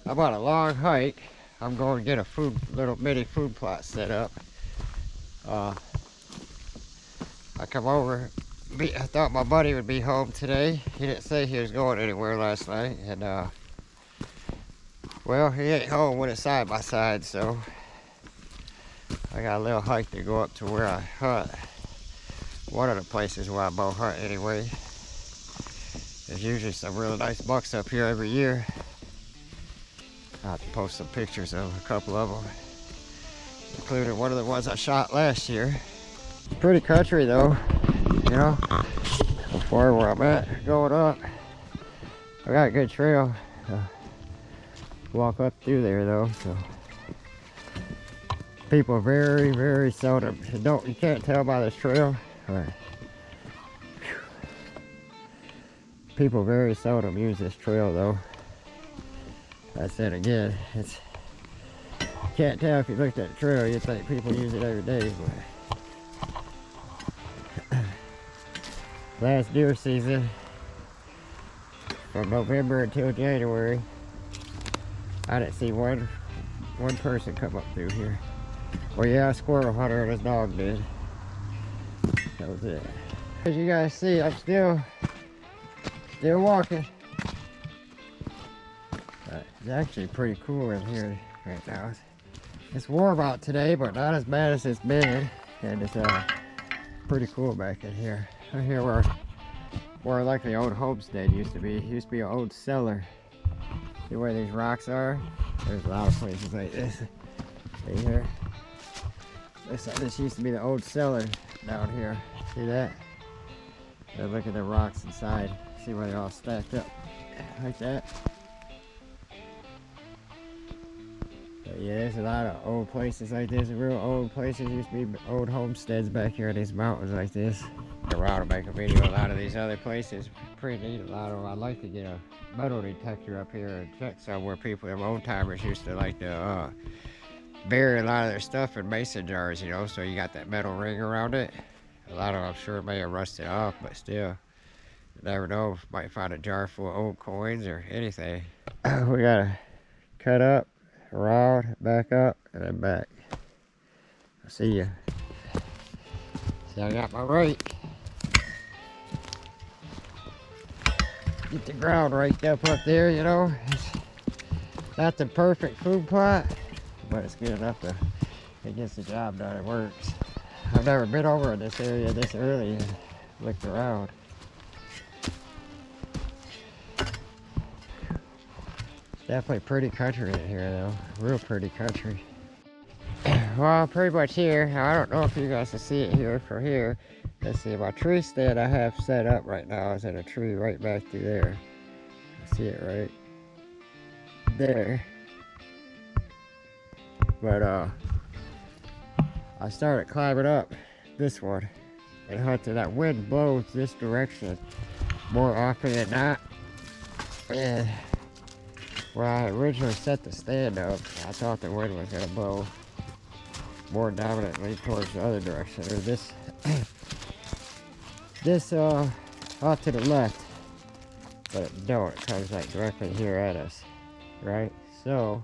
I'm on a long hike. I'm going to get a little mini food plot set up. I come over. I thought my buddy would be home today. He didn't say he was going anywhere last night, and well, he ain't home when it's side by side, so I got a little hike to go up to where I hunt. One of the places where I bow hunt anyway. There's usually some really nice bucks up here every year. I'll have to post some pictures of a couple of them, including one of the ones I shot last year. Pretty country though, you know, before where I'm at, going up. I got a good trail to walk up through there though, so. People very seldom, you can't tell by this trail, but people very seldom use this trail though. I said again, you can't tell if you looked at the trail, you'd think people use it every day, but last deer season, from November until January, I didn't see one person come up through here. Well, yeah, a squirrel hunter and his dog did. That was it. As you guys see, I'm still walking. It's actually pretty cool in here right now. It's warm out today, but not as bad as it's been, and it's pretty cool back in here. Right here where like the old homestead used to be. It used to be an old cellar. See where these rocks are? There's a lot of places like this. Right here. This used to be the old cellar down here. See that? And look at the rocks inside. See where they're all stacked up like that. But yeah, there's a lot of old places like this. Real old places. Used to be old homesteads back here in these mountains like this. Around to make a video. A lot of these other places, pretty neat. A lot of them. I'd like to get a metal detector up here and check some where people, them old timers, used to like to bury a lot of their stuff in mason jars, you know, so you got that metal ring around it. A lot of them, I'm sure, may have rusted off, but still, you never know. Might find a jar full of old coins or anything. We gotta cut up, around, back up, and then back. I'll see ya. See, I got my rake. Get the ground raked up there, you know. It's not the perfect food plot, but it's good enough to, it gets the job done, it works. I've never been over in this area this early and looked around. Definitely pretty country in here though, real pretty country. Well, pretty much here, I don't know if you guys can see it here from here. Let's see, my tree stand I have set up right now is in a tree right back through there. See it right there. But I started climbing up this one and hunting. That wind blows this direction more often than not. And where I originally set the stand up, I thought the wind was gonna blow more dominantly towards the other direction, or this off to the left, but it don't. It comes like directly here at us, right? So,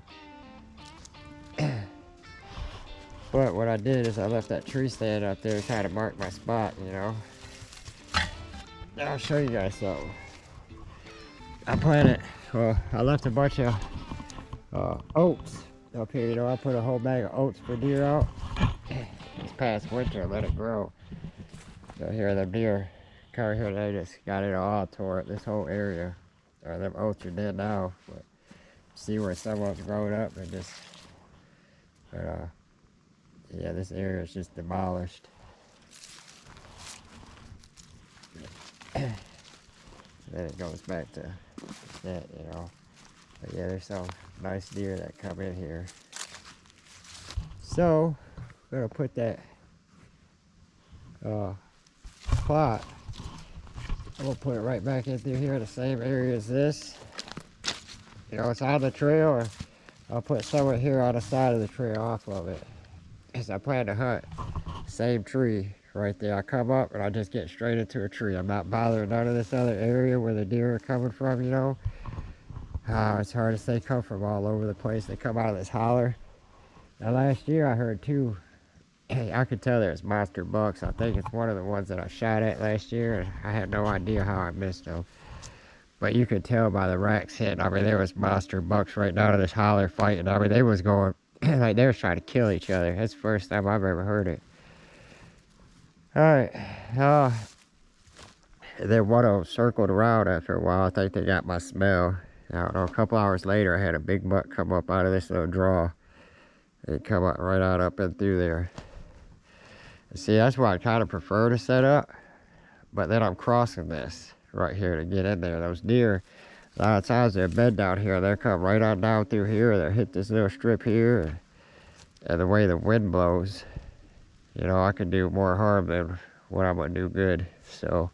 but what I did is I left that tree stand up there to kind of mark my spot, you know. Now I'll show you guys something. I planted, well, I left a bunch of oats up here, you know. I put a whole bag of oats for deer out this past winter and let it grow. So here the deer come here, they just got it all tore it, this whole area. Them oats are dead now, but see where some of them's grown up and just, but yeah, this area is just demolished. Then it goes back to that, you know. But yeah, there's some nice deer that come in here. So, I'm gonna put that plot, I'm gonna put it right back in through here, the same area as this. You know, it's on the trail, or I'll put somewhere here on the side of the trail off of it. Because I plan to hunt same tree right there. I come up and I just get straight into a tree. I'm not bothering none of this other area where the deer are coming from, you know. It's hard to say, come from all over the place. They come out of this holler. Now last year I heard two, I could tell there's monster bucks. I think it's one of the ones that I shot at last year, and I had no idea how I missed them. But you could tell by the racks hitting. I mean, there was monster bucks right down to this holler fighting. I mean, they was going, like they was trying to kill each other. That's the first time I've ever heard it. Alright, then one of them circled around after a while. I think they got my smell. I don't know, a couple hours later, I had a big buck come up out of this little draw. It come up right out up and through there. See, that's why I kind of prefer to set up. But then I'm crossing this right here to get in there. Those deer, a lot of times they're bed down here. They'll come right on down through here. They'll hit this little strip here. And the way the wind blows, you know, I can do more harm than what I'm going to do good. So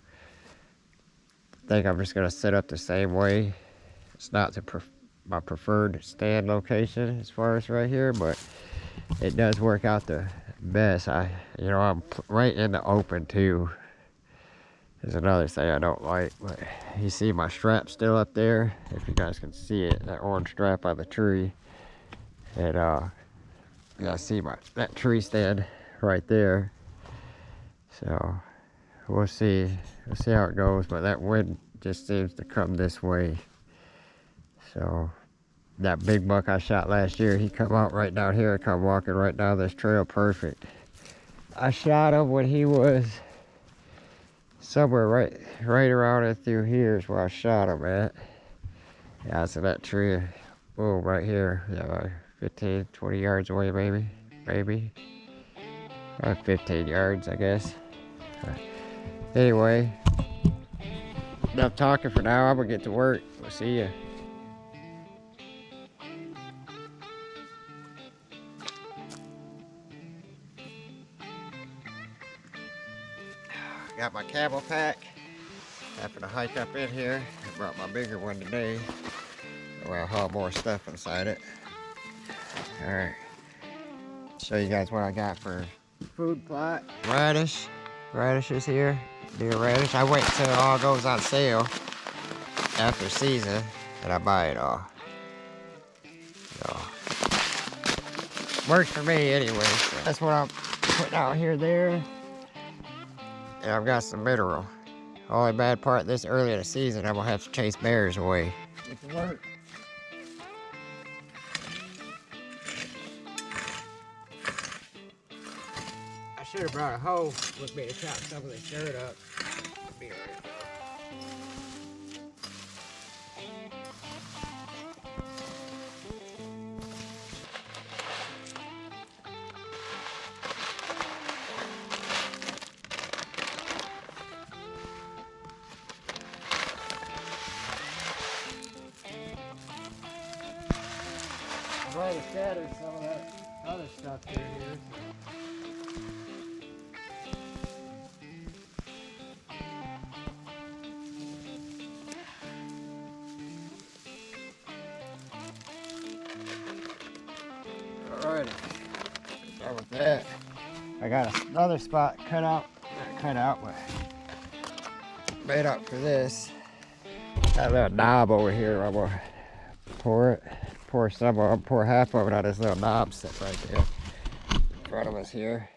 I think I'm just going to set up the same way. It's not my preferred stand location as far as right here, but it does work out the best. You know, I'm right in the open too. There's another thing I don't like, but you see my strap still up there. If you guys can see it, that orange strap on the tree. And yeah, I see that tree stand right there. So we'll see how it goes, but that wind just seems to come this way. So that big buck I shot last year, he come out right down here, come walking right down this trail perfect. I shot him when he was somewhere right around and through here is where I shot him at. Yeah, so that tree, boom, right here, yeah, 15, 20 yards away maybe. 15 yards, I guess. Anyway, enough talking for now. I'm gonna get to work. We'll see ya. Got my camel pack. Happened to hike up in here. I brought my bigger one today. I'll haul more stuff inside it. Alright. Show you guys what I got for food plot. Radish. Radish is here. Deer radish. I wait until it all goes on sale after season and I buy it all. So works for me anyway. So that's what I'm putting out here there. And I've got some mineral. Only bad part this early in the season, I'm gonna have to chase bears away. It can work. I should have brought a hoe with me to chop some of this dirt up. Be alright. I've already scattered some of that other stuff through here. Alrighty, done with that. I got another spot cut out, not cut out, but made up for this. Got a little knob over here. I'm gonna pour half of it on this little knob set right there in front of us here.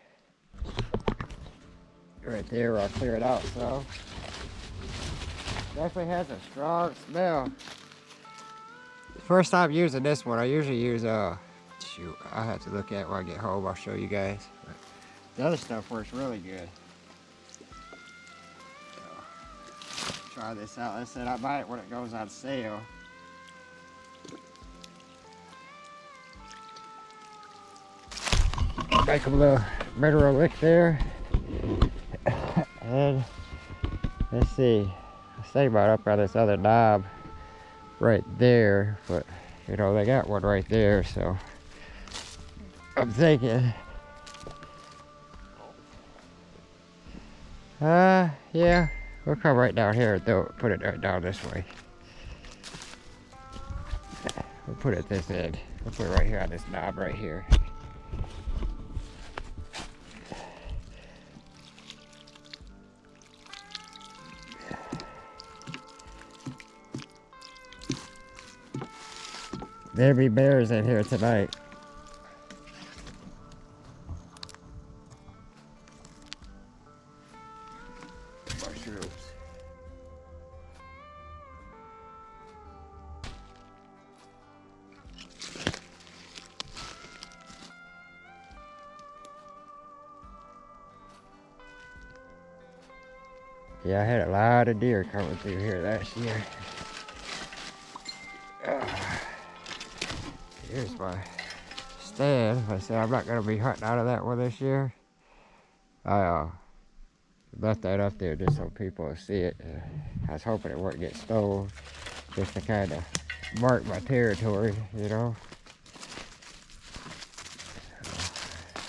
Right there, I'll clear it out some. Definitely has a strong smell. First time using this one. I usually use shoot, I have to look at it when I get home. I'll show you guys. But the other stuff works really good. So, try this out. Like I said, I buy it when it goes on sale. Make a little mineral lick there. And let's see. I say about up on this other knob right there, but you know they got one right there, so I'm thinking yeah, we'll come right down here and put it right down this way. We'll put it this end. We'll put it right here on this knob right here. There'll be bears in here tonight. Mushrooms. Yeah, I had a lot of deer coming through here last year. Here's my stand. I said I'm not going to be hunting out of that one this year. I left that up there just so people will see it. I was hoping it wouldn't get stolen, just to kind of mark my territory, you know.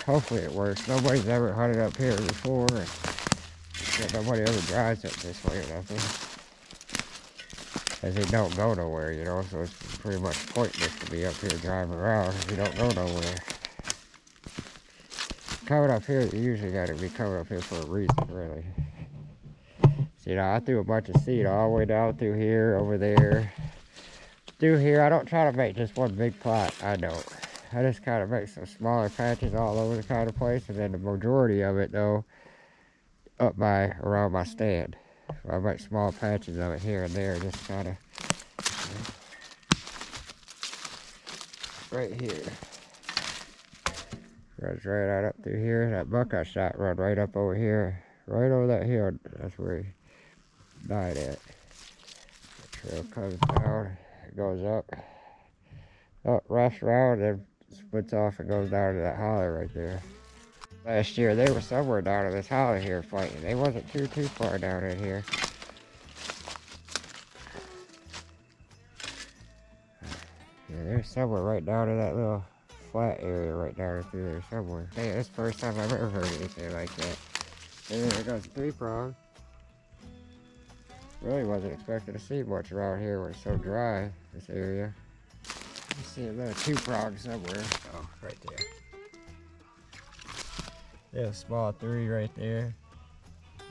Hopefully it works. Nobody's ever hunted up here before. Nobody ever drives up this way or nothing. As they don't go nowhere, you know, so it's pretty much pointless to be up here driving around if you don't go nowhere. Coming up here, you usually got to be coming up here for a reason, really. So, you know, I threw a bunch of seed all the way down through here, over there, through here. I don't try to make just one big plot. I don't. I just kind of make some smaller patches all over the kind of place, and then the majority of it, though, up by around my stand. I make small patches of it here and there, just kind of right here. Runs right out up through here. That buck I shot run right up over here, right over that hill. That's where he died at. The trail comes down, it goes up, wraps around, and splits off and goes down to that holler right there. Last year they were somewhere down in this holler here fighting. They wasn't too far down in here. Yeah, they're somewhere right down in that little flat area right down through there somewhere. Hey, that's the first time I've ever heard anything like that. And there goes a 3-prong. Really wasn't expecting to see much around here where it's so dry, this area. You see a little 2-prong somewhere. Oh, right there. There's a small 3 right there.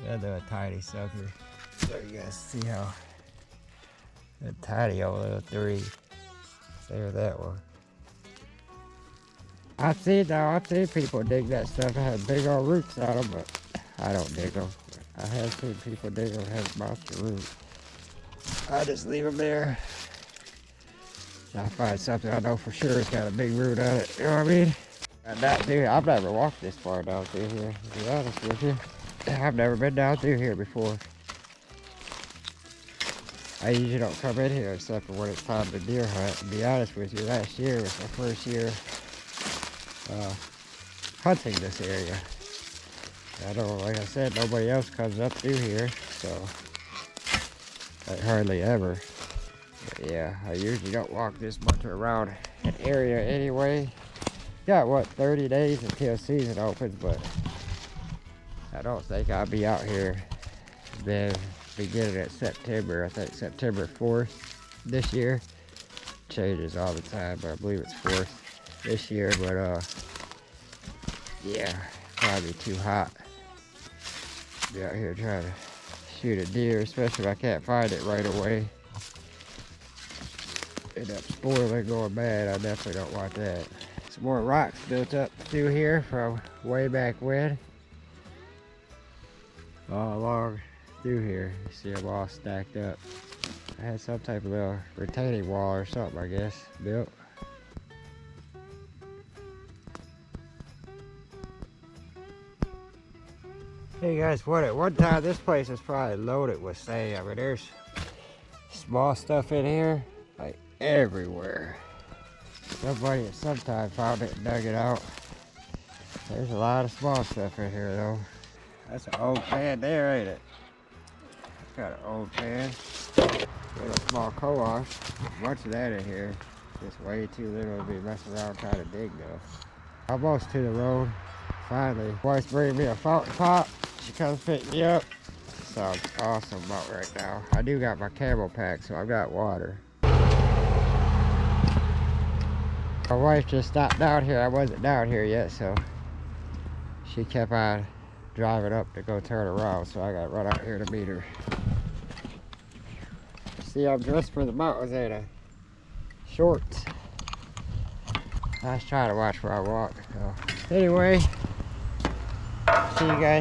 Yeah, they're a tiny sucker. So you guys see how a tiny old little 3. There's that one. I've seen people dig that stuff. It has big old roots on them, but I don't dig them. I have seen people dig them, have monster roots. I just leave them there. I find something I know for sure it's got a big root on it. You know what I mean? Dude, I've never walked this far down through here, to be honest with you. I've never been down through here before. I usually don't come in here except for when it's time to deer hunt. To be honest with you, last year was my first year hunting this area. I don't, like I said, nobody else comes up through here, so like hardly ever. But yeah, I usually don't walk this much around an area anyway. Got what, 30 days until season opens, but I don't think I'll be out here then beginning at September. I think September 4th this year. Changes all the time, but I believe it's 4th this year. But yeah, probably too hot. Be out here trying to shoot a deer, especially if I can't find it right away. End up spoiling, going bad. I definitely don't want that. Some more rocks built up through here from way back when. All along through here. You see them all stacked up. I had some type of little retaining wall or something, I guess, built. Hey guys, what at one time this place was probably loaded with sand. I mean, there's small stuff in here, like everywhere. Somebody at some time found it and dug it out. There's a lot of small stuff in here though. That's an old pan there, ain't it? Got an old pan. Got a small co-wash. Much of that in here. Just way too little to be messing around trying to dig though. Almost to the road. Finally. Wife's bringing me a fountain pop. She comes pick me up. Sounds awesome about right now. I do got my camel pack, so I've got water. My wife just stopped down here. I wasn't down here yet, so she kept on driving up to go turn around, so I got to run out here to meet her. See, I'm dressed for the mountains, ain't I? Shorts. I was trying to watch where I walk. So anyway, see you guys.